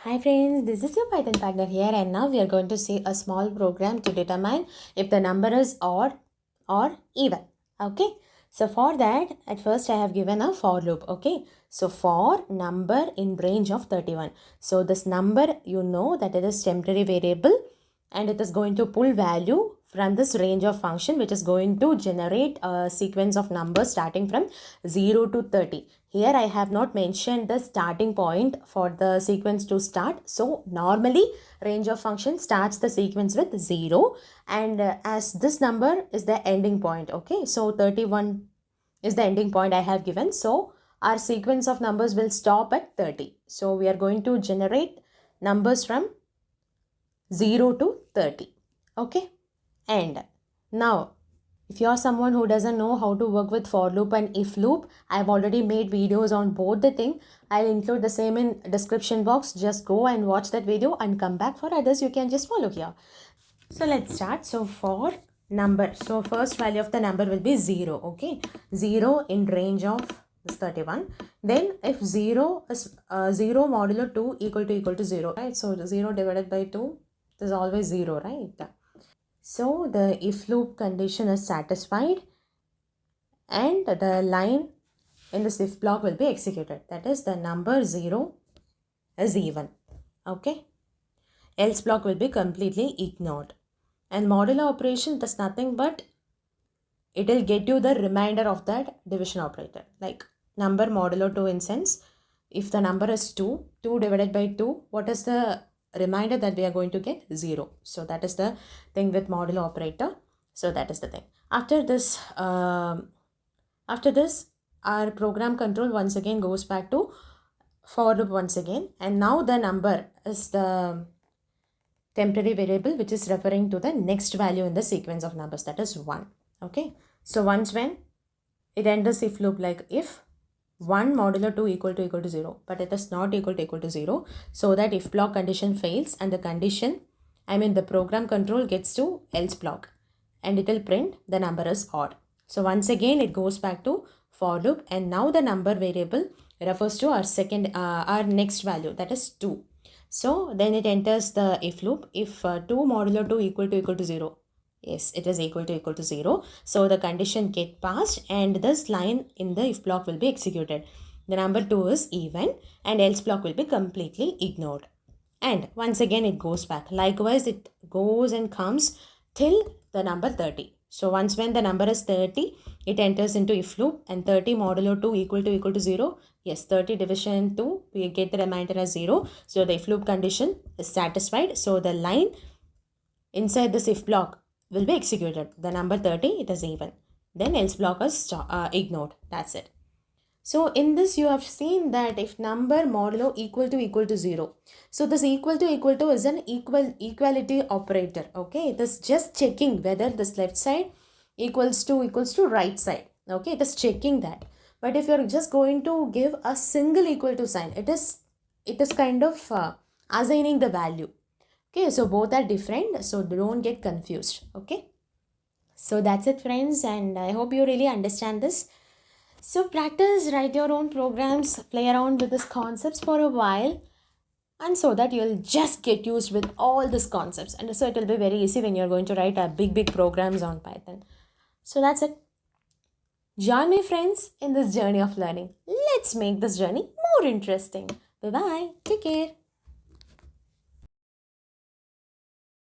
Hi friends, this is your Python partner here, and now we are going to see a small program to determine if the number is odd or even. Okay, so for that, at first I have given a for loop. Okay, so for number in range of 31. So this number, you know that it is temporary variable and it is going to pull value from this range of function, which is going to generate a sequence of numbers starting from 0 to 30. Here I have not mentioned the starting point for the sequence to start. So normally range of function starts the sequence with 0, and as this number is the ending point. Okay, so 31 is the ending point I have given. So our sequence of numbers will stop at 30. So we are going to generate numbers from 0 to 30. Okay, and now if you're someone who doesn't know how to work with for loop and if loop, I've already made videos on both the thing. I'll include the same in description box. Just go and watch that video and come back. For others, you can just follow here. So let's start. So for number, so first value of the number will be 0. Okay, 0 in range of this 31. Then if 0 is 0 modulo 2 equal to 0, right? So 0 divided by 2 is always 0, right? So the if loop condition is satisfied and the line in this if block will be executed. That is, the number 0 is even. Okay. Else block will be completely ignored. And modulo operation does nothing but it will get you the remainder of that division operator. Like number modulo 2 in sense, if the number is 2, 2 divided by 2, what is the reminder that we are going to get? 0. So that is the thing with modulo operator. So that is the thing. After this, our program control once again goes back to for loop once again. And now the number is the temporary variable which is referring to the next value in the sequence of numbers, that is 1. Okay. So once when it enters if loop, like if 1 modulo 2 equal to 0, but it is not equal to 0, so that if block condition fails and the condition, the program control gets to else block and it will print the number is odd. So once again it goes back to for loop, and now the number variable refers to our next value, that is 2. So then it enters the if loop. If 2 modulo 2 equal to 0, yes, it is equal to 0. So the condition get passed and this line in the if block will be executed. The number 2 is even and else block will be completely ignored. And once again it goes back. Likewise, it goes and comes till the number 30. So once when the number is 30, it enters into if loop, and 30 modulo 2 equal to 0. Yes, 30 division 2, we get the remainder as 0. So the if loop condition is satisfied. So the line inside this if block will be executed. The number 30, it is even. Then else block is ignored. That's it. So in this you have seen that if number modulo equal to 0. So this equal to is an equality operator. Okay, this just checking whether this left side equals to right side. Okay, it is checking that. But if you're just going to give a single equal to sign, it is kind of assigning the value. Okay, so both are different, so don't get confused. Okay, so that's it friends, and I hope you really understand this. So practice, write your own programs, play around with these concepts for a while, and so that you'll just get used with all these concepts, and so it will be very easy when you're going to write a big programs on Python. So that's it. Join me friends in this journey of learning. Let's make this journey more interesting. Bye bye. Take care.